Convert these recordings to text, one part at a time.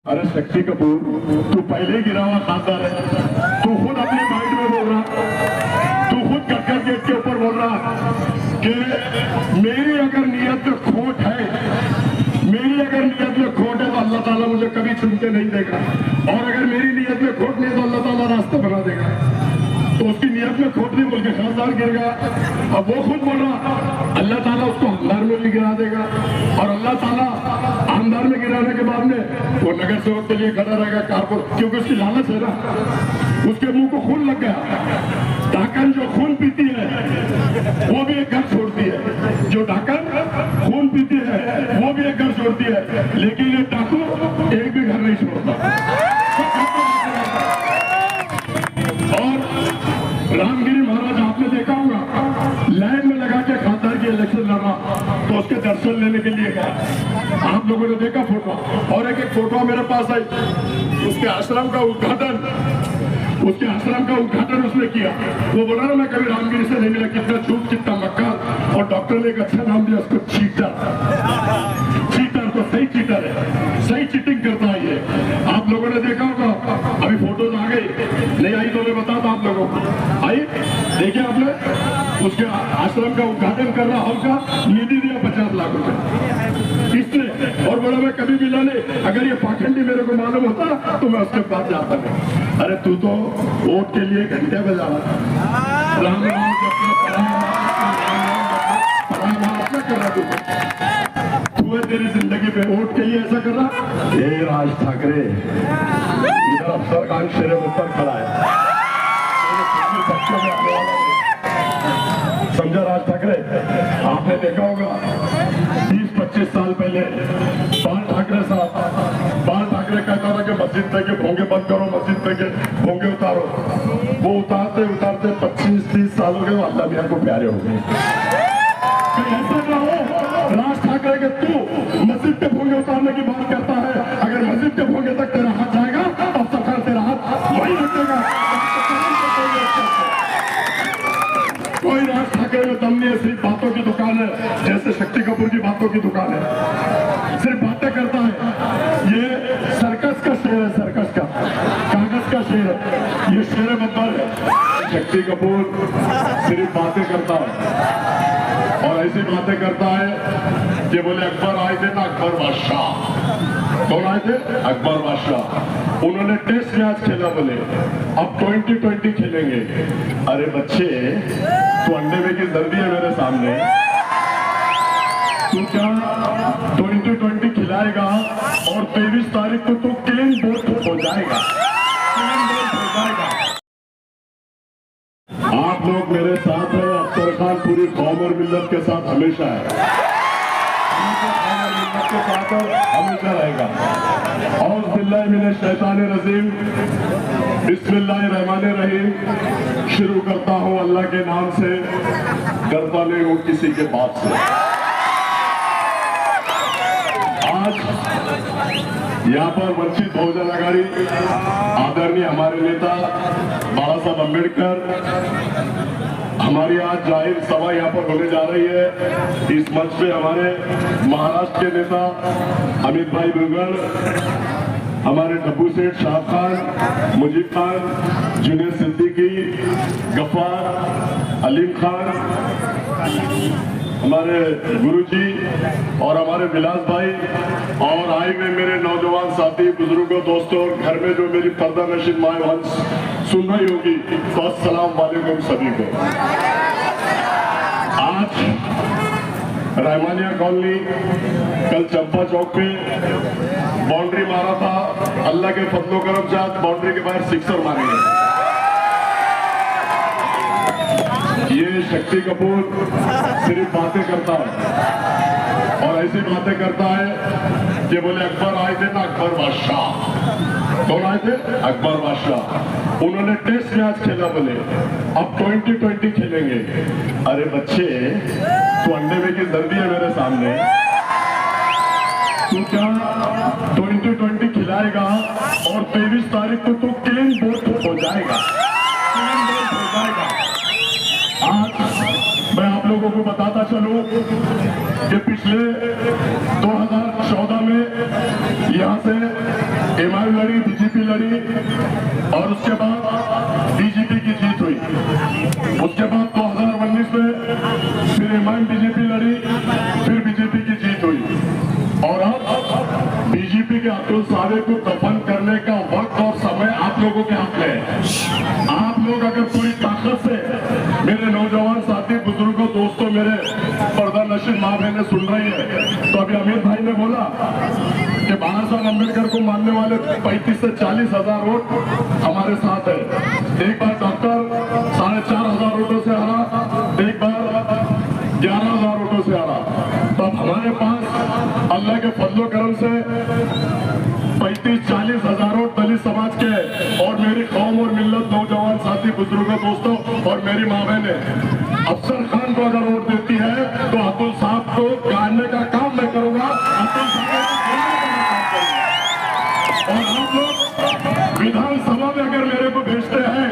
अरे शक्ति कपूर, तू पहले ही गिरा हुआ खासदार है। तू खुद अपने माइंड में बोल रहा, तू खुद कक्कर गेट के ऊपर बोल रहा कि मेरी अगर नीयत में खोट है, मेरी अगर नीयत में खोट है तो अल्लाह ताला मुझे कभी चुन के नहीं देगा, और अगर मेरी नीयत में खोट नहीं तो अल्लाह ताला रास्ता बना देगा। तो उसकी नीयत में खोट नहीं बोल के खासदार गिर गया। अब वो खुद बोल रहा अल्लाह ताला उसको हमदार में भी गिरा देगा, और अल्लाह ताला हमदार में गिराने के बाद में वो नगर सेवक के लिए खड़ा रहेगा कारपोरेट, क्योंकि उसकी लालच है ना, उसके मुंह को खून लग गया। डाकन जो खून पीती है वो भी एक घर छोड़ती है, जो डाकन खून पीती है वो भी एक घर छोड़ती है, लेकिन ये डाकू एक भी घर नहीं छोड़ता। और रामगिरी महाराज आपने देखा होगा, लाइन में लगा के खासदार की इलेक्शन लड़ा तो उसके दर्शन लेने के लिए गया। आप लोगों ने देखा फोटो, और एक फोटो मेरे पास आई, उसके आश्रम का उद्घाटन, उसके आश्रम का उद्घाटन उसने किया। वो बोला ना मैं कभी रामगिरी से नहीं मिला, कितना झूठ कितना मक्कार, और डॉक्टर ने एक अच्छा नाम दिया उसको, चीटर। चीटर तो सही चीटर है, सही चीटिंग करता है ये। आप लोगों ने देखा होगा, अभी फोटोज आ गई, नहीं आई तो मैं बताता आप लोगों को। आई देखिए आपने, उसके आश्रम का उद्घाटन कर रहा हॉल का, निधि दिया 50 लाख रुपए इसने, और बोला मैं कभी मिला नहीं, अगर ये पाखंडी मेरे को मालूम होता तो मैं उसके पास जाता नहीं। अरे तू तो वोट के लिए घंटे बजा रहा था, राम राम कर रहा तू है, तेरी जिंदगी पे वोट के लिए ऐसा कर रहा। ये राज ठाकरे इधर अफसर खान शेर ऊपर खड़ा है, समझा। राज ठाकरे आपने देखा होगा 20-25 साल पहले बाल ठाकरे साहब, बाल ठाकरे कहता था कि मस्जिद पे के भोंगे बंद करो, मस्जिद पे के भोंगे उतारो। वो उतारते उतारते 25-30 साल हो गए, अल्लाह मियां को प्यारे हो गए। ऐसा ना हो राज ठाकरे के तू मस्जिद के भोंगे उतारने की बात करता है, अगर मस्जिद के भोंगे तक तेरा हाथ जाएगा अब सरकार तेरा हाथ वही रखेगा। कोई राज ठाकरे में दम नहीं है, सिर्फ बातों की दुकान है, जैसे शक्ति कपूर की बातों की दुकान है, सिर्फ बातें करता है। ये सर्कस का शेर है, सर्कस का, कागज का शेर है, ये शेर बब्बर है। शक्ति कपूर सिर्फ बातें करता है, और ऐसी बातें करता है कि बोले अकबर आए थे ना, अकबर बादशाह। कौन आए थे? अकबर बादशाह। उन्होंने टेस्ट मैच खेला, बोले अब 2020 खेलेंगे। अरे बच्चे, तू अंडे में की जल्दी है मेरे सामने, तू क्या 2020 खिलाएगा, और 23 तारीख को तू क्लीन बोर्ड हो जाएगा, क्लीन बोर्ड हो जाएगा। आप लोग मेरे साथ हैं, अफसर खान पूरी कौम और मिल्लत के साथ हमेशा है, मिल्लत के साथ हमेशा रहेगा। औज़ बिल्लाहि मिनश शैतानिर रजीम, बिस्मिल्लाहिर्रहमानिर रहीम। शुरू करता हूँ अल्लाह के नाम से, डरता नहीं हूँ किसी के बात से। आज यहाँ पर वंचित बहुजन आघाड़ी, आदरणीय हमारे नेता बाबा साहब अम्बेडकर, हमारी आज जाहिर सभा यहाँ पर होने जा रही है। इस मंच पे हमारे महाराष्ट्र के नेता अमित भाई बुलगल, हमारे डब्बू सेठ शाह खान, मुजीब खान, जुनेद सिद्दीकी, गफ्फार, अलीम खान, हमारे गुरुजी और हमारे विलास भाई, और आए हुए मेरे नौजवान साथी, बुजुर्गों, दोस्तों, और घर में जो मेरी पर्दा नशीन माए वंश सुन रही होगी, तो अस्सलाम वालेकुम सभी को। आज रहमानिया कॉलोनी, कल चंपा चौक पे बाउंड्री मारा था, अल्लाह के फजलो करम से आज बाउंड्री के बाहर सिक्सर मारे गए। ये शक्ति कपूर सिर्फ बातें करता है, और ऐसी बातें करता है कि बोले अकबर आए थे ना, अकबर बादशाह। कौन आए थे? अकबर बादशाह। उन्होंने टेस्ट मैच खेला, बोले अब 2020 खेलेंगे। अरे बच्चे, तू अंडे में की जल्दी है मेरे सामने, तू क्या 2020 खिलाएगा, और 23 तारीख को तू क्लीन बोर्ड हो जाएगा, क्लीन बोर्ड हो जाएगा। आज मैं आप लोगों को बताता चलूं कि पिछले 2014 में यहाँ से एमआईएम लड़ी, बीजेपी लड़ी और उसके बाद बीजेपी की जीत हुई। उसके बाद 2019 में फिर एमआईएम बीजेपी लड़ी, फिर बीजेपी की जीत हुई और अब बीजेपी के अब्दुल सावेद को दफन करने का वक्त और समय आप लोगों के हाथ में है। आप लोग अगर पूरी ताकत से मेरे नौजवान साथी, बुजुर्गों, दोस्तों, मेरे पर्दा नशीन माँ बहनें सुन रही है, तो अभी अमित भाई ने बोला कि बाबा साहब अम्बेडकर को मानने वाले 35 से 40 हजार वोट हमारे साथ है। एक बार डॉक्टर 4,500 वोटों से हारा, एक बार 11,000 वोटों से हारा। तो अब हमारे पास अल्लाह के फजलो करम से 35-40 हजार वोट दलित समाज के और मेरी कौम और मिल्लत, नौजवान साथी, बुजुर्गों, दोस्तों और मेरी माँ बहनें अफसर खान को अगर वोट देती है तो अब्दुल साहब को गाड़ने का काम मैं करूंगा, अब्दुल साहब को और आप लोग विधानसभा में अगर मेरे को भेजते हैं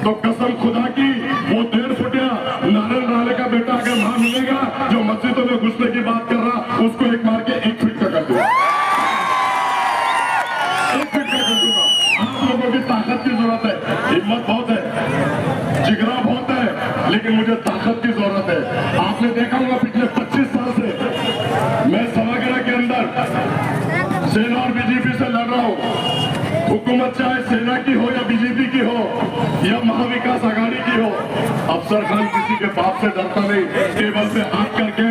तो कसम खुदा की वो 1.5 फुटिया नारायण राणे का बेटा अगर वहां मिलेगा जो मस्जिदों में घुसने की बात कर रहा, उसको एक मार के 1 फीट का कर दूंगा, 1 फीट का कर दूंगा। आप लोगों की ताकत की जरूरत है, हिम्मत बहुत है, जिगरा बहुत है, लेकिन मुझे ताकत की जरूरत है। आपने देखा होगा पिछले 25 साल से मैं सभागृह के अंदर सेना और बीजेपी से लड़ रहा हूं। हुकूमत चाहे सेना की हो या बीजेपी की हो या महाविकास आघाड़ी की हो, अफसर खान किसी के बाप से डरता नहीं। टेबल पे हाथ करके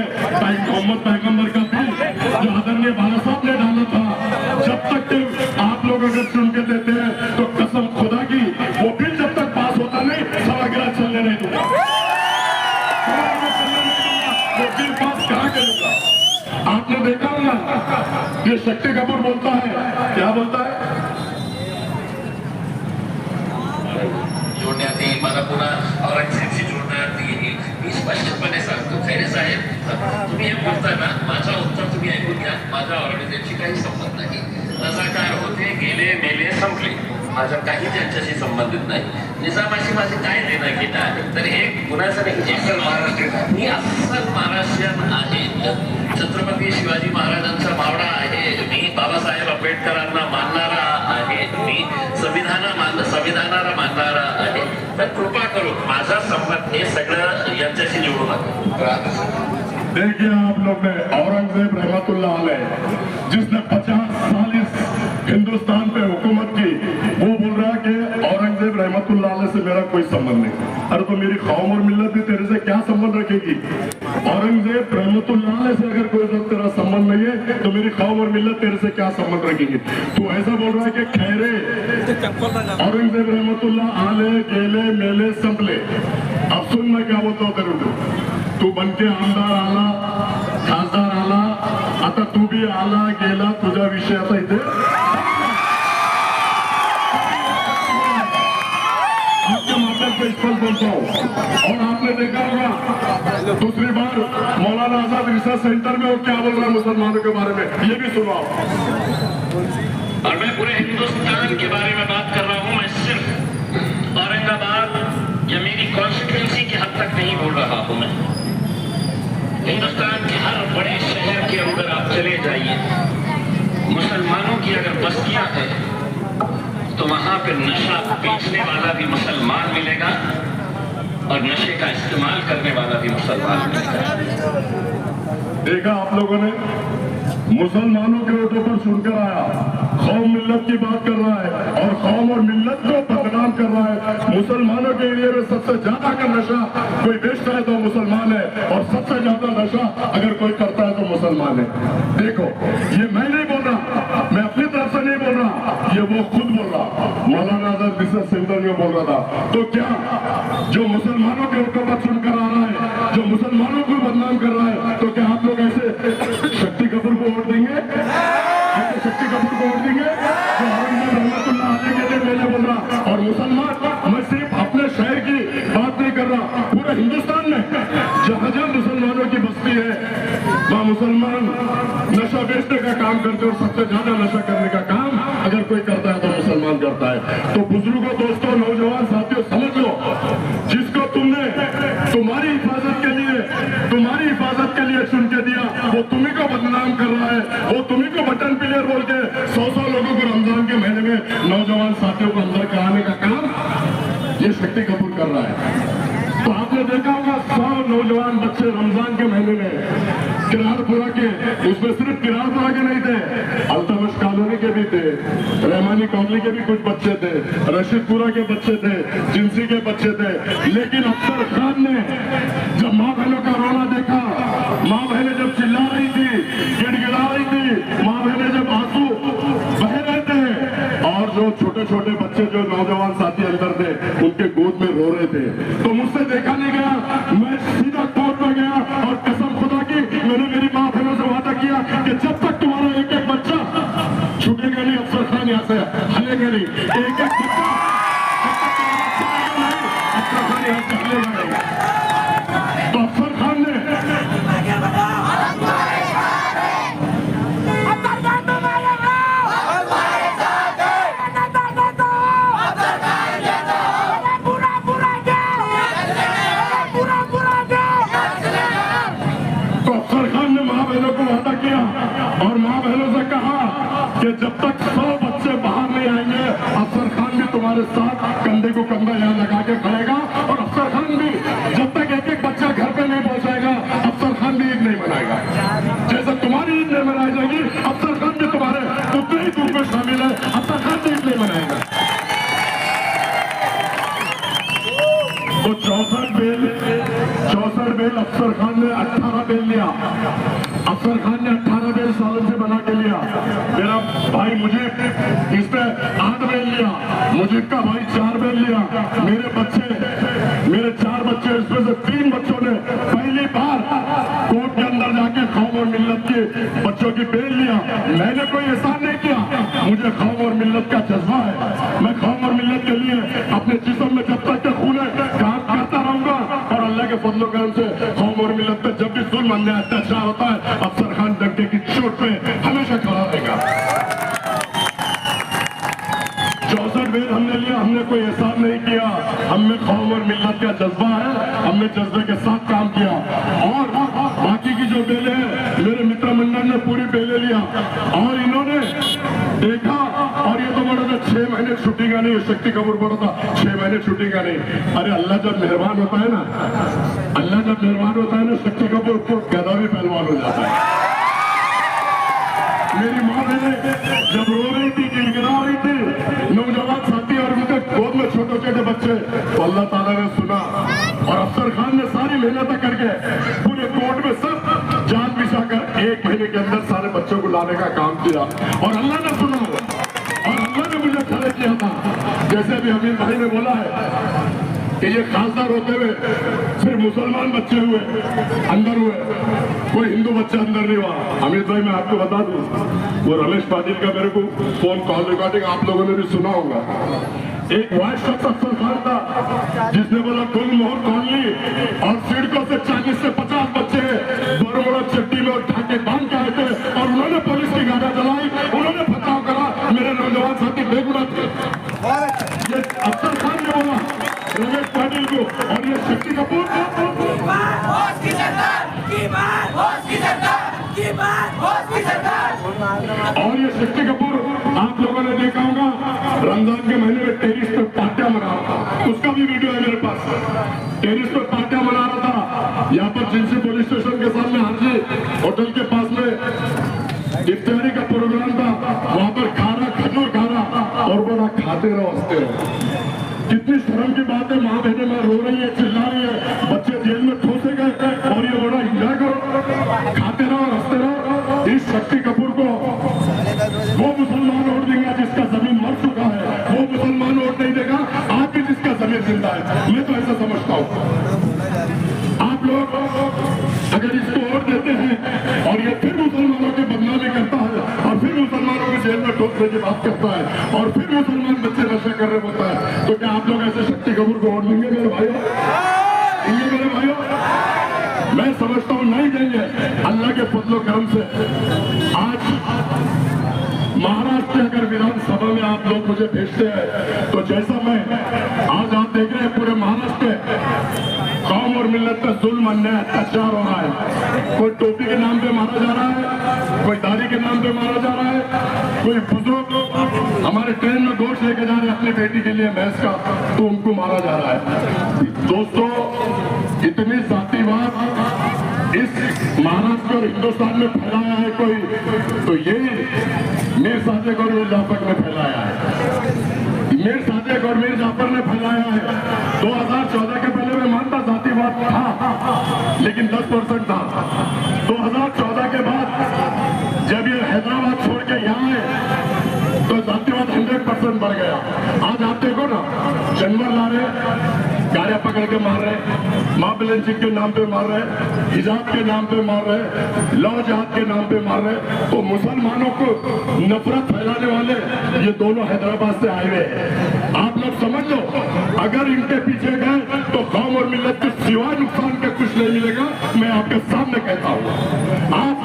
मोहम्मद पैगंबर का बिल जो आदरणीय बाला साहब ने डाला था, जब तक आप लोग अगर चुन के देते हैं तो कसम खुदा की वो बिल जब तक पास होता नहीं, सभागृह चलने नहीं दूंगा, वो बिल पास कहाँ करूंगा। आपने देखा होगा ये शक्ति कपूर बोलता है, क्या बोलता है, जोडण्यात येईल, मला पुन्हा औरंगजेबशी जोडण्यात येईल। मी स्पष्टपणे सांगतो, खैरे साहेब तुम्ही हे बोलताना माझं उत्तर तुम्ही ऐकून घ्या। माझा औरंगजेबशी काही संबंध नाही, रजाकार होते, गेले, मेले, संपले, माझा काही त्यांच्याशी संबंधित नाही। निजामाशी माझे काय देणं घेणं आहे, तर हे कुणाचं नाही, अस्सल महाराष्ट्रीयन, मी अस्सल महाराष्ट्रीयन आहे, छत्रपती शिवाजी महाराजांचा मावळा आहे, मी बाबासाहेब आंबेडकरांना मानणारा आहे, मी संविधानाला मानणारा आहे। तर कृपा करून माझा संबंध हे सगळं यांच्याशी जोडू नका। देखिए आप लोग ने औरंगजेब रहमतुल्लाह अलैह, जिसने 50 साल इस हिंदुस्तान पे हुकूमत की, वो बोल रहा है कि औरंगजेब रहमतुल्लाह अलैह से मेरा कोई संबंध नहीं। अरे तो मेरी कौम और मिल्लत भी तेरे से क्या संबंध रखेगी। औरंगजेब रहमतुल्लाह अलैह से अगर कोई तेरा संबंध नहीं है तो मेरी कौम और मिल्लत तेरे से क्या संबंध रखेगी। तू ऐसा बोल रहा है कि खैरे औरंगजेब रहमतुल्लाह अलैह गेले, मेले, संपले। अब सुन मैं क्या बोलता हूँ तेरे को, तू बनके आमदार आला, खासदार आला, आता तू भी आला गेला, तुझा विषय आता इथे आपके माध्यम से स्पष्ट बोलता हूँ। और आपने देखा होगा दूसरी बार मौलाना आजाद रिसर्च सेंटर में वो क्या बोल रहा है मुसलमानों के बारे में, ये भी सुनो। और मैं पूरे हिंदुस्तान के बारे में बात कर रहा हूँ, मैं सिर्फ औरंगाबाद या मेरी कॉन्स्टिट्यूंसी की हद तक नहीं बोल रहा हूँ। मैं हिंदुस्तान के हर बड़े शहर के अंदर आप चले जाइए, मुसलमानों की अगर बस्तियां हैं तो वहां पे नशा बेचने वाला भी मुसलमान मिलेगा और नशे का इस्तेमाल करने वाला भी मुसलमान मिलेगा। देखा आप लोगों ने, मुसलमानों के वोटों पर सुनकर आया, कौम मिल्लत की बात कर रहा है और कौम और मिल्लत को बदनाम कर रहा है। मुसलमानों के एरिया में सबसे ज्यादा का नशा कोई बेचता है तो मुसलमान है, और सबसे ज्यादा नशा अगर कोई करता है तो मुसलमान है। देखो ये मैं नहीं बोल रहा, मैं अपनी तरफ से नहीं बोल रहा, ये वो खुद बोल रहा, मौलाना आजाद रिसर्च सेंटर में बोल रहा था। तो क्या जो मुसलमानों के वोटों पर सुनकर आ रहा है, जो मुसलमानों को बदनाम कर रहा है, तो क्या आप लोग ऐसे शक्ति कपूर को वोट देंगे? शक्ति कपूर को वोट देंगे जो औरंगजेब रहमतुल्लाह अलैह के लिए मैंने बोल रहा। और मुसलमान, मैं सिर्फ अपने शहर की बात नहीं कर रहा, पूरे हिंदुस्तान में जहां जहां मुसलमानों की बस्ती है वहां मुसलमान नशा बेचने का काम करते हैं, और सबसे ज्यादा नशा करने का काम अगर कोई करता है तो मुसलमान करता है। तो बुजुर्गों, दोस्तों, नौजवान साथियों, समझ लो, जिसको तुमने तुम्हारी हिफाजत के लिए चुन के दिया, वो तुम्ही को बदनाम कर रहा है, वो तुम्ही को बटन प्लेयर बोल के 100 लोगों को मेरे नौजवान साथियों को अंदर कराने का काम ये शक्ति कपूर कर रहा है। तो आपने देखा होगा 100 नौजवान बच्चे रमजान के महीने में किरारपुरा के, उसमें सिर्फ किरारपुरा के नहीं थे, अल्तमश कॉलोनी के भी थे, रहमानी कॉलोनी के भी कुछ बच्चे थे, रशीदपुरा के बच्चे थे, जिंसी के बच्चे थे। लेकिन अफसर खान ने जब माँ बहनों का रोना देखा, माँ बहनें जब चिल्ला रही थी, गिड़गिड़ा रही थी, माँ बहनें जब आंसू बह रहे थे, और जो छोटे छोटे बच्चे जो नौजवान साथी अंदर थे उनके गोद में रो रहे थे, तो मुझसे देखा नहीं गया। मैं सीधा कोर्ट में गया और कसम खुदा की मैंने मेरी माँ बहनों से वादा किया कि जब तक तुम्हारा एक एक बच्चा छूटेगा नहीं, अफसर खान यहाँ से हलेगा नहीं, एक एक बच्चा अफसर खान यहाँ से हलेगा नहीं। तो अफसर खान ने और माँ बहनों से कहा कि जब तक 100 बच्चे बाहर नहीं आएंगे, अफसर खान भी तुम्हारे साथ कंधे को कंधा यहाँ लगा के खड़ेगा, और अफसर खान भी जब तक एक एक बच्चा घर पे नहीं पहुंचाएगा, अफसर खान भी ईद नहीं मनाएगा। जैसे तुम्हारी ईद नहीं मनाई जाएगी, अफसर खान भी तुम्हारे उतने ही दुख में शामिल है, अफसर खान भी ईद नहीं मनाएगा। तो 64 बेल अफसर खान ने 18 बेल लिया। अफसर खान ने 18 बेल सालों से बना के लिया। मेरा भाई मुझे इस पे 8 बेल लिया, मुझे का भाई 4 बेल लिया। मेरे 4 बच्चे, इसमें से 3 बच्चों ने पहली बार कोर्ट के अंदर जाके कौम और मिल्लत के बच्चों की बेल लिया। मैंने कोई एहसान नहीं किया, मुझे कौम और मिल्लत का जज्बा है। मैं कौम और मिल्लत के लिए अपने जिस्म में जब तक के खून है काम करता रहूंगा, और अल्लाह के फजल करम से कौम और मिल्लत पे जब भी जुल्म अन्याय अत्याचार होता है, अफसर खान डंडे की चोट पे हमेशा खड़ा रहेगा। 64 बेल हमने लिया, हमने कोई एहसान नहीं किया, हमने कौम और मिल्लत का जज्बा है, हमने जज्बे के साथ काम किया। और बाकी की जो बेलें हैं, मेरे मित्र मंडल ने पूरी बेलें लिया, और इन्होंने देखा, और ये तो बोला था 6 महीने छुट्टी का नहीं, शक्ति कपूर बोला था 6 महीने छुट्टी का नहीं। अरे अल्लाह जब मेहरबान होता है ना, अल्लाह जब मेहरबान होता है ना, शक्ति कपूर को गधा भी पहलवान हो जाता है। मेरी माँ बहने जब रो रही थी, गिड़गिड़ा रही थी, नौजवान साथी और उनके गोद में छोटे छोटे बच्चे, तो अल्लाह ताला ने सुना, और अफसर खान ने सारी मेहनत करके पूरे कोर्ट में सब जान बिछा कर 1 महीने के अंदर सारे बच्चों को लाने का काम किया, और अल्लाह ने सुना, और अल्लाह ने मुझे खड़े किया था। जैसे अभी अमीर भाई ने बोला है कि ये खासदार होते हुए सिर्फ मुसलमान बच्चे हुए अंदर हुए, कोई हिंदू बच्चा अंदर नहीं हुआ। अमित भाई मैं आपको बता दूं, वो रमेश पाटिल का मेरे को फोन कॉल रिकॉर्डिंग आप लोगों ने भी सुना होगा। एक वॉइस शख्स अफसर खान था जिसने बोला गुलमोहर कॉलोनी और सिडको से 40 से 50 बच्चे बड़ोड़ा चट्टी में उठा के बांध के आए थे, और उन्होंने पुलिस की गाड़ियां चलाई, उन्होंने बचाव करा, मेरे नौजवान साथी बेगुनाह थे। ये अफसर खान ने बोला रमेश पाटिल को, और ये शक्ति कपूर और ये शक्ति कपूर आप लोगों ने देखा होगा रमजान के महीने में टेरिस पे पार्टियां मना रहा था, उसका भी वीडियो है मेरे पास। टेरिस पे पार्टियां मना रहा था, यहाँ पर जिनसी पुलिस स्टेशन के सामने हाजी होटल के पास में इफ्तारी का प्रोग्राम था, वहां पर खाना खजूर खा रहा, और बोला खाते रहो हंसते रहो। कितनी शर्म की बात है, माँ बहने में रो रही है, चिल्ला रही है, बच्चे जेल में ठोसे गए, और ये बोला एंजॉय करो, खाते रहो हंसते रहो। इस शक्ति कपूर को वो मुसलमान वोट देगा जिसका जमीन मर चुका है, वो मुसलमान वोट नहीं देगा आज भी जिसका जमीन जिंदा है। मैं तो ऐसा समझता हूँ। आप लोग अगर इसको वोट देते हैं और ये फिर मुसलमानों की बदनामी करता है, और फिर मुसलमानों को जेल में ठोकने की बात करता है, और फिर मुसलमान बच्चे नशा कर रहे होता है, तो क्या आप लोग ऐसे शक्ति कपूर को वोट देंगे मेरे भाइयों? देंगे मेरे भाइयों? मैं समझता हूँ नहीं देंगे। अल्लाह के फजलो करम से आज महाराष्ट्र अगर विधानसभा में आप लोग मुझे भेजते हैं, तो जैसा मैं आज आप देख रहे हैं पूरे महाराष्ट्र में कौम और मिल्लत का जुल्म अन्याय अत्याचार हो रहा है। कोई टोपी के नाम पे मारा जा रहा है, कोई दाढ़ी के नाम पे मारा जा रहा है, कोई बुजुर्ग हमारे ट्रेन में गोश्त लेके जा रहे हैं अपनी बेटी के लिए भैंस का, तो उनको मारा जा रहा है। दोस्तों, इतनी जातिवाद इस महाराष्ट्र और हिंदुस्तान में फैलाया है कोई, तो यही मीर सादिक और मीर जाफर ने फैलाया है। मीर सादिक और मीर जाफर ने फैलाया है। 2014 के पहले मैं मानता जातिवाद था, लेकिन 10% था। 2014 के बाद जब ये हैदराबाद छोड़ के यहाँ आए तो जातिवाद 100% बढ़ गया। आज आप देखो ना, जानवर ला रहे, गाड़ियां पकड़ के मार रहे, माँ बिलेंसिंग के नाम पे मार रहे, हिजाब के नाम पे मार रहे, लौ जहाद के नाम पे मार रहे। तो मुसलमानों को नफरत फैलाने वाले ये दोनों हैदराबाद से आए हुए हैं। आप लोग समझ लो, अगर इनके पीछे गए तो कौम और मिल्लत के सिवाय नुकसान के कुछ नहीं मिलेगा। मैं आपके सामने कहता हूँ। आप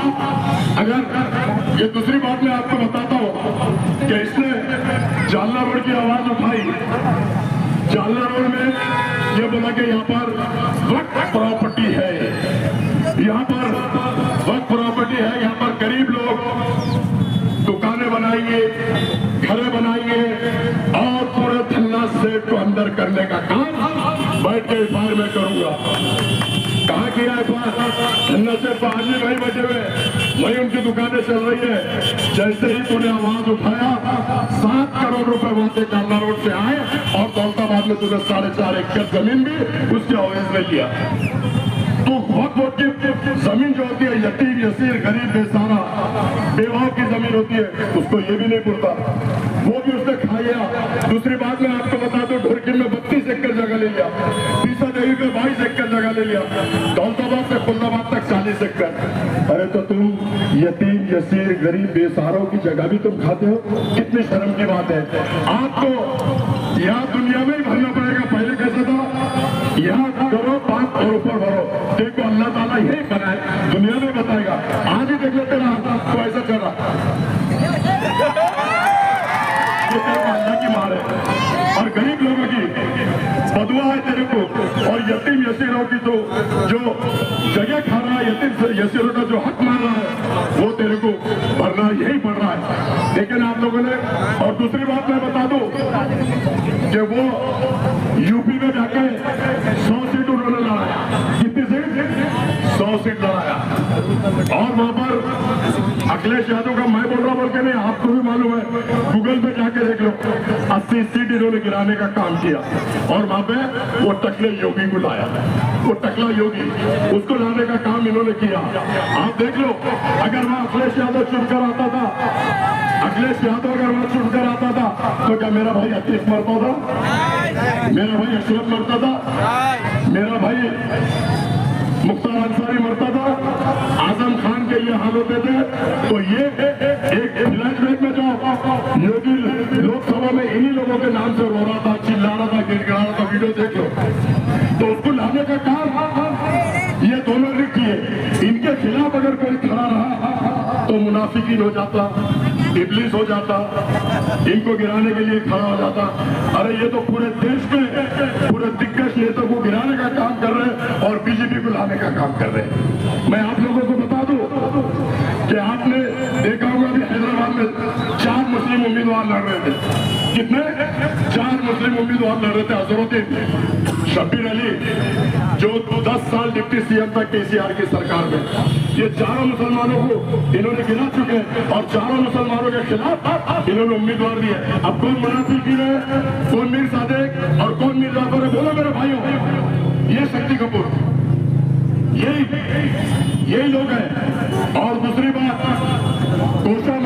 अगर ये दूसरी बात मैं आपको बताता हूँ कि इसने जालना रोड की आवाज उठाई। जालना रोड में ये बोला कि यहाँ पर वक्फ प्रॉपर्टी है, यहाँ पर वक्फ प्रॉपर्टी है, यहाँ पर गरीब लोग दुकानें बनाएंगे, घरें बनाएंगे और पूरे धन्ना सेठ को अंदर करने का काम बैठ के एफआईआर में करूंगा। कहा किया एफआईआर? धन्ना सेठ को आज भी वही बैठे हुए, वही उनकी दुकानें चल रही है। जैसे ही तूने आवाज उठाया, 7 करोड़ रुपए वहां से कालना रोड से आए और दौलताबाद में तुझे 4.5 एकड़ जमीन भी उसके अवैध में लिया। तो वक्त की जमीन जो होती है, यतीम यसीर गरीब बेसहारा बेवाओं की जमीन होती है, उसको ये भी नहीं पुरता, वो भी उसने खा लिया। दूसरी बात मैं आपको बता दूं, ढुरकिन में 32 एकड़ जगह ले लिया, पीसा देवी पे 22 एकड़ जगह ले लिया, दौलताबाद से खुलदाबाद तक 40 एकड़। अरे तो तुम यतीम यसीर गरीब बेसहारों की जगह भी तुम खाते हो, कितनी शर्म की बात है। आपको यहाँ दुनिया में ही भरना पड़ेगा। पहले कैसा था, यहाँ करो 5 और ऊपर भरो। देखो अल्लाह ताला यही बनाए, दुनिया में बताएगा। आज ही देख लेते ना तो ऐसा चल रहा, ये तेरे अल्लाह की मार है और गरीब लोगों की बदुआ है तेरे को। और यतीम यसीरों की तो जो जगह खा रहा है, यतीम यसीरों का जो हक मार रहा है, वो तेरे को भरना यही पड़ रहा है। लेकिन आप लोगों ने, और दूसरी बात मैं बता दूं कि वो यूपी में जाके 100 सीट उन्होंने लड़ाया। कितनी सीट? 100 सीट लड़ाया। और वहां पर अखिलेश यादव का मैं बोल रहा बोल के नहीं, आपको भी मालूम है, गूगल पे जाके देख लो, 80 सीट इन्होंने गिराने का काम किया। और वहां पे वो टकले योगी को लाया, वो टकला योगी, उसको लाने का काम इन्होंने किया। आप देख लो, अगर वहां अखिलेश यादव चुनकर आता था, अखिलेश यादव अगर वहां चुनकर आता था, तो क्या मेरा भाई अतीफ मरता था? मेरा भाई अशरफ मरता था? मेरा भाई मुख्तार अंसारी मरता था? आजम खान के ये हाल होते थे? तो ये एक फ्लैशबैक में जो योगी लोकसभा में इन्हीं लोगों के नाम से रो रहा था, चिल्ला रहा था, गिड़गिड़ा रहा था, वीडियो देख लो। तो उसको लाने का काम ये दोनों ने किए। इनके खिलाफ अगर कोई खड़ा रहा तो मुनाफिकीन हो जाता, इब्लिस हो जाता, इनको गिराने के लिए खड़ा हो जाता। अरे ये तो पूरे देश में पूरे दिग्गज नेता को गिराने का काम कर रहे हैं और बीजेपी को लाने का काम कर रहे हैं। मैं आप लोगों को बता दूं कि आपने देखा होगा कि हैदराबाद में 4 मुस्लिम उम्मीदवार लड़ रहे थे। कितने? 4 मुस्लिम उम्मीदवार लड़ रहे थे। अजहरुद्दीन, शब्बीर अली, जो 10 साल डिप्टी सीएम था केसीआर की सरकार में, ये चारों मुसलमानों को इन्होंने गिरा चुके हैं और चारों मुसलमानों के खिलाफ इन्होंने उम्मीदवार दिए। अब कौन मुनाफिकीन है, कौन मीर सादिक और कौन मीर जाफर है? बोलो मेरे भाइयों, ये शक्ति कपूर, यही लोग हैं। और दूसरी बात, गोशा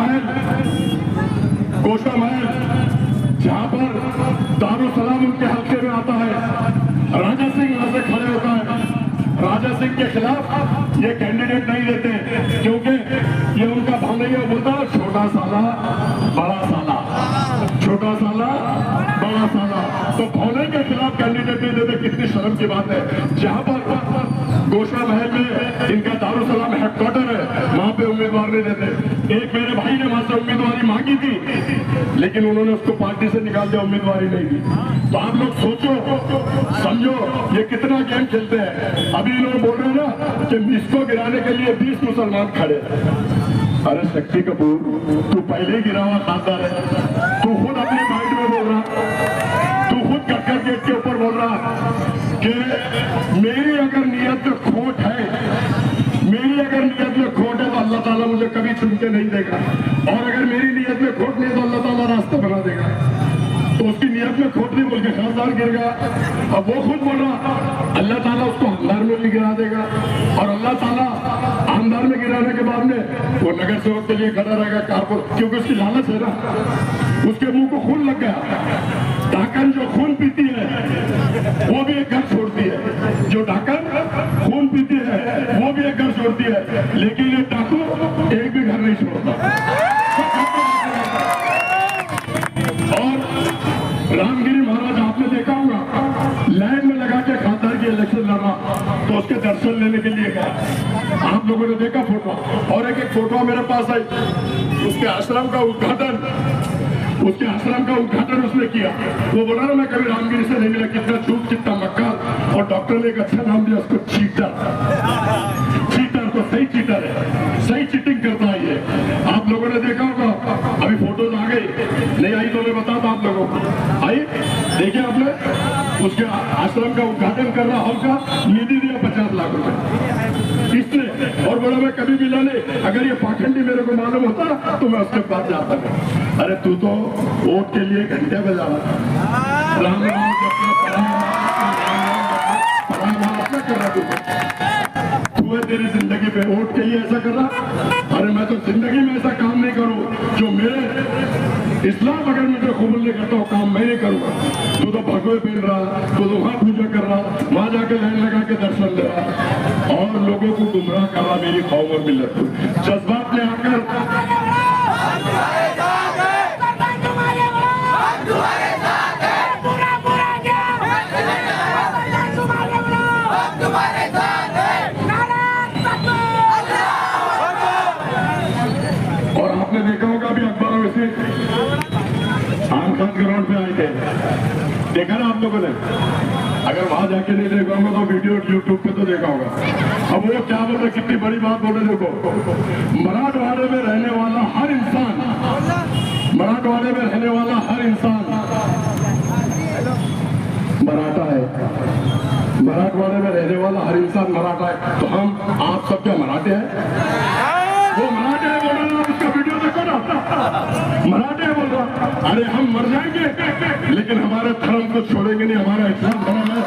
महल जहां पर दारुसलाम उनके हल्के में आता है, राजा सिंह वहां से खड़े होता है। राजा सिंह के खिलाफ ये कैंडिडेट नहीं देते क्योंकि ये उनका भावना बोलता है, छोटा साला बड़ा साला, छोटा साला बड़ा साला। तो भौले के खिलाफ कैंडिडेट नहीं देते, कितनी शर्म की बात है। जहां पर गोशा महल में इनका दारुसलाम हेडक्वार्टर है, वहां पे उम्मीदवार नहीं देते। एक मेरे भाई ने वहां से उम्मीदवारी मांगी थी, लेकिन उन्होंने उसको पार्टी से निकाल दिया, उम्मीदवारी नहीं दी। तो आप लोग सोचो समझो ये कितना गेम खेलते हैं। अभी लोग बोल रहे हैं ना कि इसको गिराने के लिए 20 मुसलमान खड़े। अरे शक्ति कपूर, तू पहले ही गिरा हुआ खासदार है, तू खुद कभी छुप के नहीं देगा। और अगर मेरी नियत में खोट नहीं तो अल्लाह ताला रास्ता बना देगा। तो उसकी नियत में खोट नहीं बोल के खासदार गिर गया। अब वो खुद बोल रहा अल्लाह ताला उसको आमदार में भी गिरा देगा। और अल्लाह ताला आमदार में गिराने के बाद में वो नगर सेवक के लिए खड़ा रहेगा कारपोरेट, क्योंकि उसकी लालच है ना। उसके मुंह को खून लग गया। डाकन जो खून पीती है वो भी एक घर छोड़ती है। जो डाकन खून पीती है वो भी एक घर छोड़ती है, लेकिन ये डाकू एक भी घर नहीं छोड़ता। और रामगिरी महाराज आपने देखा होगा लाइन में लगा के खासदार की इलेक्शन लड़ रहा, तो उसके दर्शन लेने के लिए गया। आप लोगों ने देखा फोटो, और एक फोटो मेरे पास आई। उसके आश्रम का उद्घाटन उसने किया। वो बोला ना मैं कभी रामगिरी से नहीं मिला, कितना झूठ कितना मक्कार। और डॉक्टर ने एक अच्छा नाम दिया उसको, चीटर। तो सही चीटर है, सही चीटिंग करता है ये। आप लोगों ने देखा होगा, अभी फोटोज आ गई, नहीं आई तो मैं बताता आप लोगों को। आई देखिए आपने, उसके आश्रम का उद्घाटन कर रहा हॉल का, निधि दिया 50 लाख रुपए इसने। और बोला मैं कभी भी लाने, अगर ये पाखंडी मेरे को मालूम होता तो मैं उसके पास जाता था। अरे तू तो वोट के लिए घंटे बजा रहा था। राम राम कर रहा तू है तेरी जिंदगी पे वोट के लिए ऐसा कर रहा। अरे मैं तो जिंदगी में ऐसा काम नहीं करूं जो मेरे इस्लाम अगर मुझे कबूल नहीं करता, काम मैं नहीं करूंगा। तू तो भगवे पहन रहा, तू तो वहां पूजा कर रहा, वहां जाके लाइन लगा के दर्शन दे रहा और लोगों को गुमराह कर रहा। मेरी कौम और मिल्लत को जज्बात में आकर ग्राउंड पे आए थे, देखा ना आप लोगों ने। अगर वहां जाके नहीं देखा होगा तो वीडियो यूट्यूब पे तो देखा होगा। अब वो क्या बोल रहे, कितनी बड़ी बात बोले। देखो, मराठवाड़े में रहने वाला हर इंसान मराठा है। मराठवाड़े में रहने वाला हर इंसान मराठा है। तो हम आप सब क्या मराठे हैं? वो मराठे है बोल रहा, उसका वीडियो देखो ना, मराठे बोल रहा। अरे हम मर जाएंगे लेकिन हमारे धर्म को छोड़ेंगे नहीं। हमारा इस्लाम धर्म है,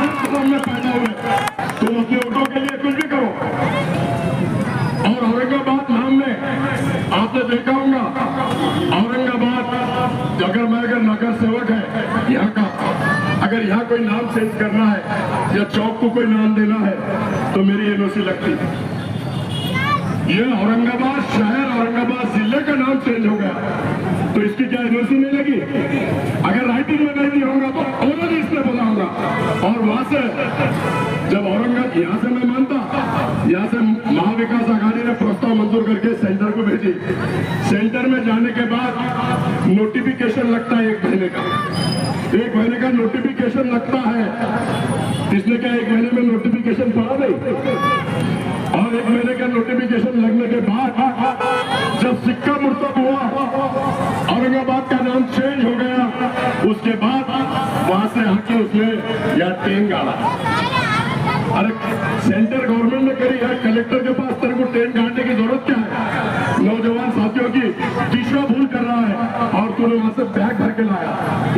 इस्लाम में पैदा हुए। तुम अपने वोटों के लिए कुछ भी करो। और औरंगाबाद नाम में आपने देखा होगा, औरंगाबाद अगर नगर सेवक है यहाँ का, अगर यहाँ कोई नाम चेंज करना है या चौक को कोई नाम देना है तो मेरी एनओसी लगती है। ये औरंगाबाद शहर, औरंगाबाद जिले का नाम चेंज हो गया तो इसकी क्या एनओसी नहीं लगी? अगर राइटिंग में नहीं होगा तो ऑलरेडी इसने बोला होगा। और वहां से जब औरंगाबाद यहाँ से मैं मानता, यहाँ से महाविकास आघाड़ी ने प्रस्ताव मंजूर करके सेंटर को भेजी। सेंटर में जाने के बाद नोटिफिकेशन लगता है 1 महीने का। 1 महीने का नोटिफिकेशन लगता है। इसने क्या 1 महीने में नोटिफिकेशन पढ़ा नहीं? और 1 महीने का नोटिफिकेशन लगने के बाद जब सिक्का मुर्तब हुआ, औरंगाबाद का नाम चेंज हो गया, उसके बाद वहां से आके उसने या ट्रेन गाड़ा। अरे सेंटर गवर्नमेंट ने करी है, कलेक्टर के पास तेरे को ट्रेन गाड़ने की जरूरत क्या है? नौजवान साथियों की दिशा भूल कर रहा है और तूने वहां से बैग भर के लाया।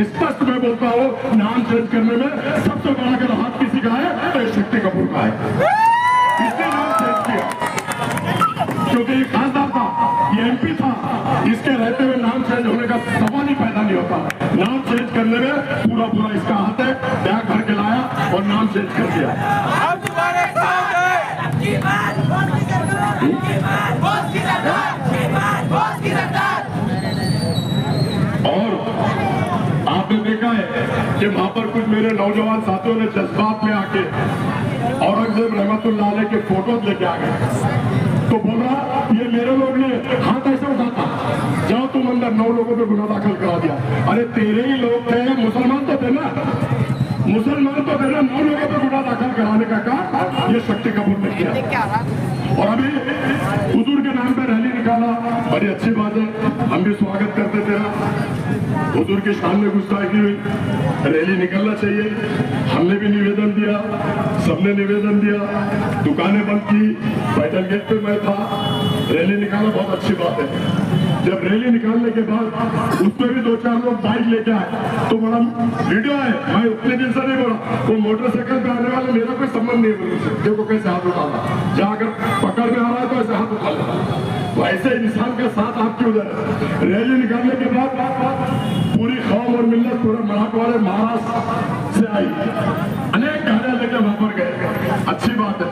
स्पष्ट मैं बोलता हूँ, नाम चेंज करने में सबसे बड़ा अगर हाथ किसी का है तो शक्ति कपूर का है। इसने नाम चेंज किया क्योंकि ये खासदार था, ये एमपी था। इसके रहते हुए नाम चेंज होने का सवाल ही पैदा नहीं होता। नाम चेंज करने में पूरा इसका हाथ है। बैग भर के लाया और नाम चेंज कर दिया। और आपने देखा है कि वहां पर कुछ मेरे नौजवान साथियों ने जज्बात में आके औरंगजेब रहमतुल्लाह अलैह के फोटोज लेके आ गए। तो बोल रहा ये मेरे लोग ने हाथ ऐसे उठाता, जाओ तुम अंदर 9 लोगों पे गुनाह दाखिल करा दिया। अरे तेरे ही लोग थे, मुसलमान तो थे ना, 9 लोगों पे गुनाह दाखिल कराने का काम ये शक्ति कपूर ने किया। और अभी हुजूर के नाम पे रैली निकाला, बड़ी अच्छी बात है, हम भी स्वागत करते तेरा। हुजूर की शान में गुस्ताखी हुई, रैली निकलना चाहिए। हमने भी निवेदन दिया, सबने निवेदन दिया, दुकानें बंद की, पैदल गेट पे मैं था, रैली निकाला, बहुत अच्छी बात है। जब रैली निकालने के बाद उसमें भी 2-4 लोग बाइक लेके आए तो बड़ा वीडियो है, मैं उतने दिन से नहीं बोला, वो मोटरसाइकिल पे आने वाले मेरा कोई संबंध नहीं है उनसे। देखो कैसे हाथ उठाना, जाकर पकड़ में आ रहा है तो ऐसे हाथ उठा लेना, वैसे इंसान का साथ आपके उधर है। रैली निकालने के बाद पूरी कौम और मिल्लत, पूरे मराठवाड़े महाराष्ट्र से आई, अनेक गाड़ियां लेके वहां पर गए, अच्छी बात है,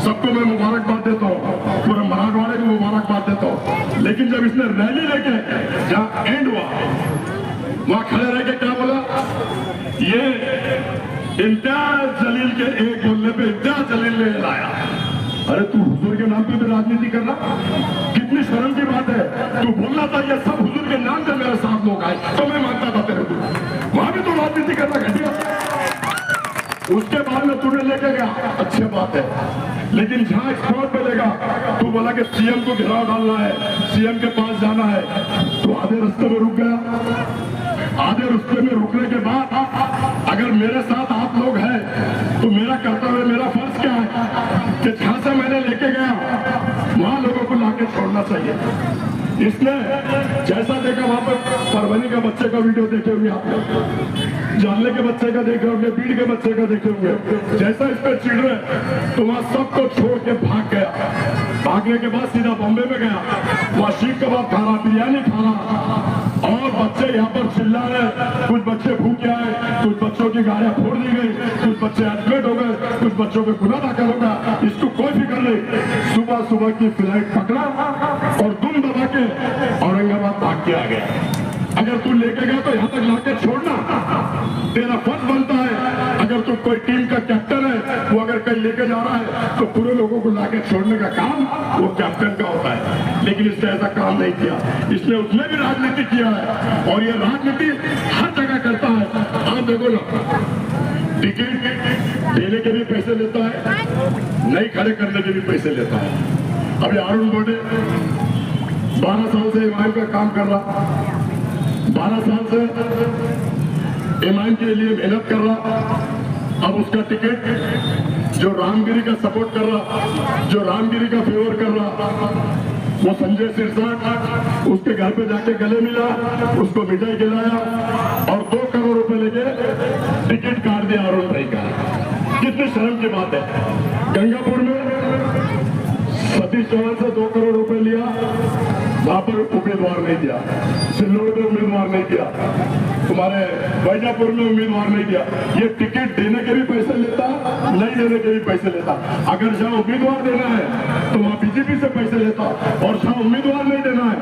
सबको मैं मुबारकबाद देता हूँ, पूरे मराठवाड़े को मुबारकबाद देता हूँ। लेकिन जब इसने रैली लेके जहाँ एंड हुआ वहां खड़े रह के क्या बोला, ये इम्तियाज जलील के एक बोलने पे इम्तियाज जलील ने लाया। अरे तू हुजूर के नाम पे भी राजनीति कर रहा, कितनी शर्म की बात है। तू बोलना था ये सब हुजूर के नाम पे मेरे साथ लोग आए तो मैं मानता था तेरे को, वहां भी तो राजनीति करना घटिया। उसके बाद में तूने लेके गया, अच्छी बात है, लेकिन जहां स्पॉट पे लेगा तू बोला कि सीएम को घेराव डालना है, सीएम के पास जाना है, तो आधे रास्ते में रुक गया। आधे रास्ते में रुकने के बाद अगर मेरे साथ आप लोग हैं तो मेरा कर्तव्य, मेरा फर्ज क्या है कि जहां से मैंने लेके गया वहां लोगों को लाके छोड़ना चाहिए। इसने जैसा देखा वहां पर परवनी का बच्चे का वीडियो देखे होंगे आप लोग, जानले के बच्चे का देखे होंगे, बीड़ के बच्चे का देखे होंगे, जैसा इस पर चिढ़ रहे तो वहां सबको छोड़ के भाग गया। भागने के बाद सीधा बॉम्बे में गया, वहां शीख कबाब खा रहा, बिरयानी खा रहा, और बच्चे यहाँ पर चिल्ला रहे, कुछ बच्चे भूखे आए, कुछ बच्चों की गाड़ियां फोड़ दी गई, कुछ बच्चे एडमिट हो गए, कुछ बच्चों पे गुनाह दाखिल होगा, इसको कोई फिक्र नहीं। सुबह सुबह की फ्लाइट पकड़ा और दुम दबा के औरंगाबाद भाग के आ गया। अगर तू लेके गया तो यहाँ तक लाके छोड़ना तेरा फर्ज बनता है। अगर तू कोई टीम का कैप्टन है, वो अगर कहीं लेके जा रहा है तो पूरे लोगों को लाके छोड़ने का काम वो कैप्टन का होता है, लेकिन इसने ऐसा काम नहीं किया। इसने उसमें भी राजनीति किया है और ये राजनीति हर जगह करता है। आप देखो ना, टिकट देने के भी पैसे लेता है, नहीं खड़े करने के भी पैसे लेता है। अभी अरुण गोडे 12 साल से इमाम का काम कर रहा, 12 साल से इमाम के लिए मेहनत कर रहा। अब उसका टिकट जो रामगिरी का सपोर्ट कर रहा, जो रामगिरी का फेवर कर रहा, वो संजय सिरसाट उसके घर पे जाके गले मिला, उसको मिठाई खिलाया और 2 करोड़ रुपए लेके टिकट काट दिया अरुण भाई का। कितनी शर्म की बात है। गंगापुर में सतीश चौहान से 2 करोड़ रुपए लिया, वहां पर उम्मीदवार नहीं दिया, सिल्लोड में उम्मीदवार नहीं दिया, तुम्हारे वैजापुर में उम्मीदवार नहीं दिया। ये टिकट देने के भी पैसे लेता, नहीं देने के भी पैसे लेता। अगर जहां उम्मीदवार देना है तो वहां बीजेपी से पैसे लेता, और जहां उम्मीदवार नहीं देना है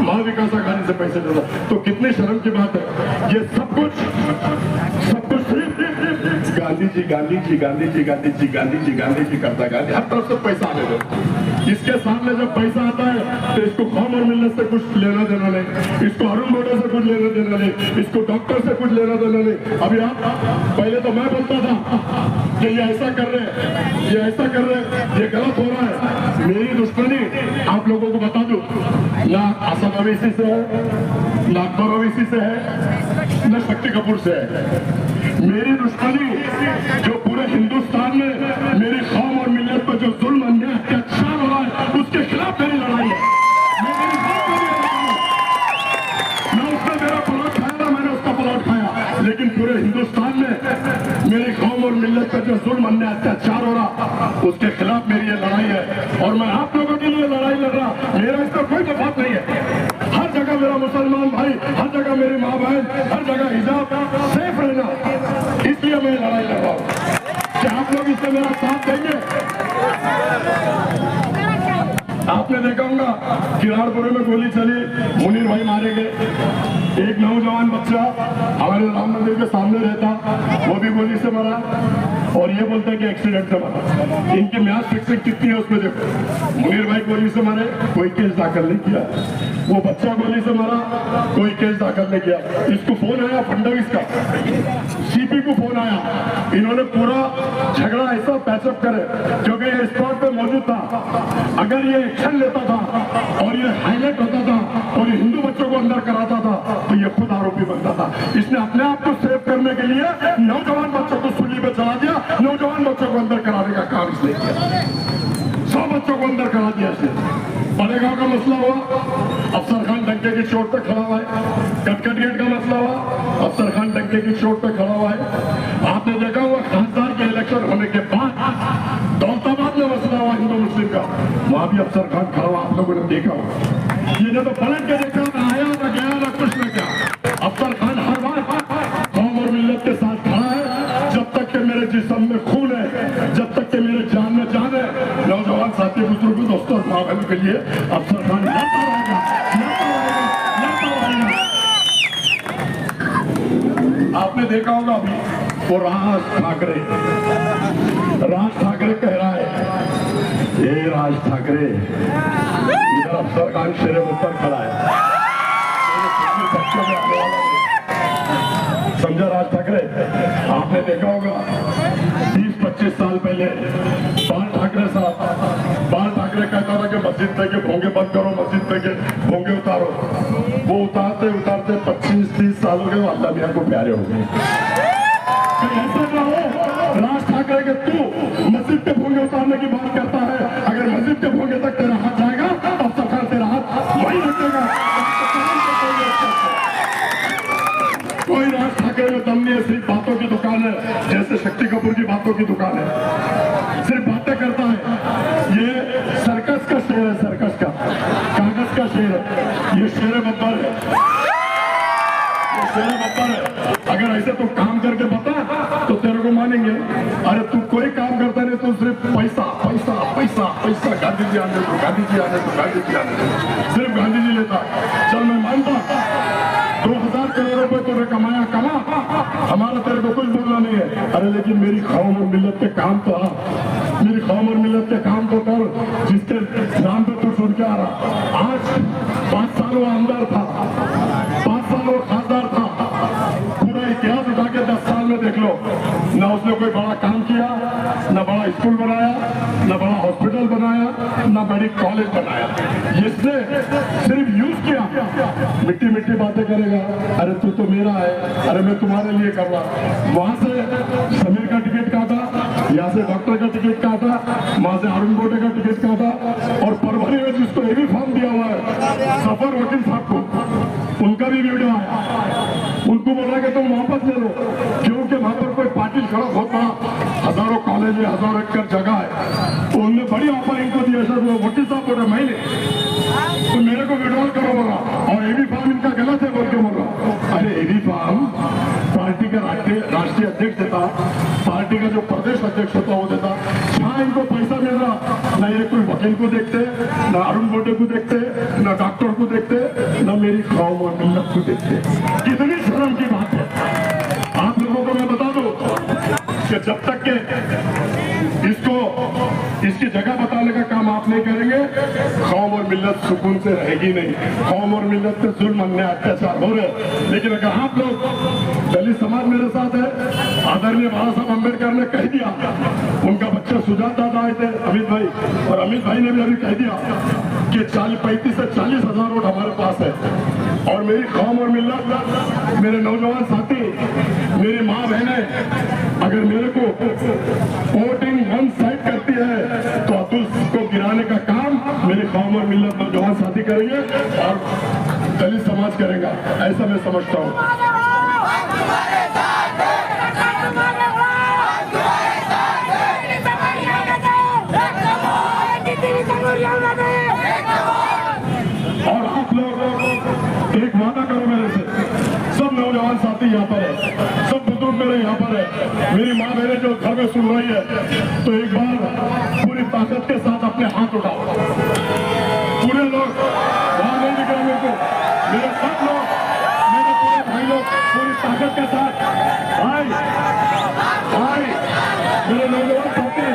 महाविकास आघाड़ी से पैसे लेता। तो कितनी शर्म की बात है। ये सब कुछ गांधी जी गांधी जी गांधी जी गांधी जी गांधी जी गांधी जी करता, गांधी हर तरफ से पैसा आने दो। इसके सामने जब पैसा आता है तो इसको कौम और मिलत से कुछ लेना देना नहीं, इसको अरुण गोडे से कुछ लेना देना नहीं, इसको डॉक्टर से कुछ लेना देना नहीं। अभी आप पहले तो मैं बोलता था कि ये ऐसा कर रहे, ये ऐसा कर रहे, ये गलत हो रहा है। मेरी दुश्मनी आप लोगों को बता दूं, ना असद अवैसी से है, ना अकबर अवैसी से है, न शक्ति कपूर से है। मेरी दुश्मनी जो पूरे हिंदुस्तान में मेरी कौम और मिल्लत पर जो जुल्म अन्याय अत्याचार हो रहा है उसके खिलाफ मेरी लड़ाई है। मैं उसने मेरा प्लॉट खाया ना, मैंने उसका प्लॉट खाया, लेकिन पूरे हिंदुस्तान में मेरी कौम और मिल्लत पर जो जुल्म अन्याय अत्याचार हो रहा उसके खिलाफ मेरी ये लड़ाई है। और मैं आप लोगों के लिए लड़ाई लड़ रहा, मेरा इसका कोई तफावत नहीं है। हर जगह मेरा मुसलमान भाई, हर जगह मेरी माँ बहन, हर जगह हिजाब सेफ रहना, इसलिए मैं लड़ाई लड़ रहा हूँ। क्या आप लोग इससे मेरा साथ देंगे? आपने देखा होगा किराड़पुर में गोली चली, मुनीर भाई मारे गए, एक नौजवान बच्चा हमारे राम मंदिर के सामने रहता, वो भी गोली से मरा, और ये बोलता है कि एक्सीडेंट से मरा। इनकी म्याद फिक्सिंग कितनी है उसमें देखो। मुनीर भाई गोली से मारे, कोई केस दाखिल नहीं किया, वो बच्चा गोली से मारा, कोई केस दाखिल नहीं किया। इसको फोन आया फडणवीस का, एसीपी को फोन आया, इन्होंने पूरा झगड़ा ऐसा पैचअप करे क्योंकि ये स्पॉट पे मौजूद था। अगर ये एक्शन लेता था और ये हाईलाइट होता था और ये हिंदू बच्चों को अंदर कराता था तो ये खुद आरोपी बनता था। इसने अपने आप को सेव करने के लिए नौजवान बच्चों को सूली पे चला दिया, नौजवान बच्चों को अंदर कराने का काम इसने किया, 100 बच्चों को अंदर करा दिया इसने। बड़े गांव का मसला हुआ, अफसर खान डंके की चोट पे खड़ा हुआ है। कटकट गेट का मसला हुआ, अफसर खान डंके की चोट पे खड़ा हुआ है। आपने देखा हुआ खासदार के इलेक्शन होने के बाद दौलताबाद में मसला हुआ हिंदू मुस्लिम का, वहां भी अफसर खान खड़ा हुआ, आप लोगों ने देखा होगा। ये तो पलट के देखा ना आया ना गया ना कुछ न क्या। अफसर खान हर बार कौम और मिल्लत के साथ खड़ा है। जब तक के मेरे जिस्म में खून है, जब तक के मेरे जान में जान है, नौजवान साथी बुजुर्ग दोस्तों माँ बहन के लिए अफसर खान लड़ता रहेगा, लड़ता रहेगा, लड़ता रहेगा। आपने देखा होगा अभी वो राज ठाकरे कह रहा है, ये राज ठाकरे, इधर अफसर खान शेरे ऊपर खड़ा है, समझा राज ठाकरे। आपने देखा होगा 20-25 साल पहले बाल ठाकरे कहता था कि मस्जिद पे के भोंगे बंद करो, मस्जिद पे के भोंगे उतारो। वो उतारते उतारते 25-30 सालों के अल्लाह मियां को प्यारे हो गए। ऐसा ना हो राज ठाकरे के तू मस्जिद पे भोंगे उतारने की बात करता है, अगर मस्जिद के भोंगे तक तेरा हाथ जाएगा तो सरकार तेरा हाथ वही रखेगा। कोई राज ठाकरे में दम नहीं है, सिर्फ बातों की दुकान है, जैसे शक्ति कपूर की बातों की दुकान है, सिर्फ बातें करता है। ये सर्कस का शेर है, सर्कस का, कागज का शेर है, ये शेर बब्बर है, ये शेर बब्बर है। अगर ऐसे तू काम करके बता तो तेरे को मानेंगे। अरे तू कोई काम करता नहीं, तो सिर्फ पैसा पैसा पैसा पैसा, गांधी जी आने दो, गांधी जी आने दो, गांधी जी आने दो, सिर्फ गांधी जी लेता। चल मैं मानता 2000 करोड़ रुपए तूने कमाया, कमा, हमारा तेरे को कुछ बोलना नहीं है। अरे लेकिन मेरी कौम और मिल्लत के काम तो आ, मेरी कौम और मिल्लत के काम तो कर, जिसके नाम पे तू सुन के आ रहा। आज 5 साल वो अंदर था, 5 साल वो खासदार था, पूरा इतिहास उठा के 10 साल में देख लो, ना उसने कोई बड़ा काम किया, ना बड़ा स्कूल बनाया, ना बड़ा हॉस्पिटल बनाया, ना बड़ी कॉलेज बनाया। इसने सिर्फ यूज किया, मिट्टी मिट्टी बातें करेगा। अरे तू तो मेरा है, अरे मैं तुम्हारे लिए कर रहा। वहां से समीर का टिकट काटा, यहाँ से डॉक्टर का टिकट काटा, वहां से अरुण गोटे का टिकट काटा, और परभरी में जिसको ये भी फॉर्म दिया हुआ है सफर वकील साहब को, उनका भी वीडियो आया। उनको बोला कि तुम वापस ले लो, क्योंकि वहां पर कोई पार्टी सड़क होता, हजारों कॉलेज है, हजारों एकड़ जगह है, तो उनने बड़ी ऑफर इनको दिया। सर वो वकील साहब बोले मैं नहीं, तो मेरे को विड्रॉल करो बोला, और एबी फॉर्म इनका गलत है बोल के बोल रहा। अरे एबी फॉर्म पार्टी का राष्ट्रीय अध्यक्ष देता, पार्टी का जो प्रदेश अध्यक्ष होता वो देता। जहाँ इनको पैसा मिल रहा, ना ये कोई वकील को देखते, ना अरुण गोटे को देखते, ना डॉक्टर को देखते, ना मेरी कौम और मिल्लत को देखते। कितनी शर्म की बात है। आप लोगों को मैं बता दूं कि जब तक के इसकी जगह बताने का काम आप नहीं करेंगे, कौम और मिल्लत सुकून से रहेगी नहीं। कौम और मिल्लत पे जुल्म अन्याय अत्याचार हो रहे। लेकिन अगर आप लोग, दलित समाज मेरे साथ है, आदरणीय बाबा साहब अम्बेडकर ने कह दिया, उनका बच्चा सुजात दादा आए थे अमित भाई, और अमित भाई ने भी अभी कह दिया कि 35 से 40 हजार वोट हमारे पास है। और मेरी कौम और मिल्लत, मेरे नौजवान साथी, मेरी माँ बहनें अगर मेरे को वोटिंग वन साइड करती है तो अतुल को गिराने का काम मेरी कौम और मिल्लत नौजवान साथी करेंगे और दलित समाज करेगा, ऐसा मैं समझता हूँ। और आप लोग एक वादा करो मेरे से, सब नौजवान साथी यहाँ पर है, सब बुजुर्ग मेरे यहाँ पर है, मेरी माँ बहनें जो घर में सुन रही है, तो एक बार पूरी ताकत के साथ अपने हाथ उठाओ। पूरे लोग वहां नहीं दिख रहे मेरे को, मेरे सब लोग, मेरे पूरे भाई लोग पूरी ताकत के साथ, भाई भाई मेरे नौजवान साथी,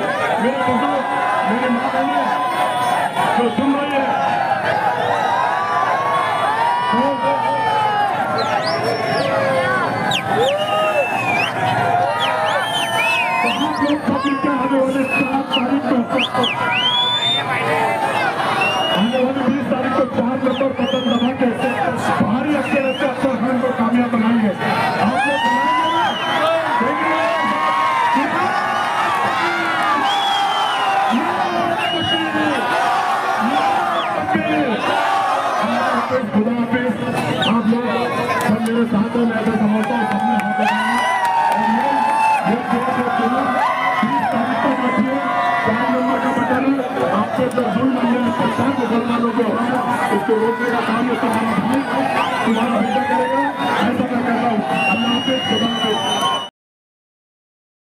मेरे बुजुर्ग, मेरी माँ बहनें जो सुन रही है, जहाँ तक मैं ऐसा समझता हूँ सबने हाथ उठाया और ये जो चुनाव 20 तारीख तक रखिए 4 नंबर का बटन आपको जो जुल्म अन्याय परेशान मुसलमानों को उसको रोकने का काम ये तुम्हारा भाई तुम्हारा बेटा करेगा ऐसा मैं कहता हूँ। अल्लाह हाफिज़।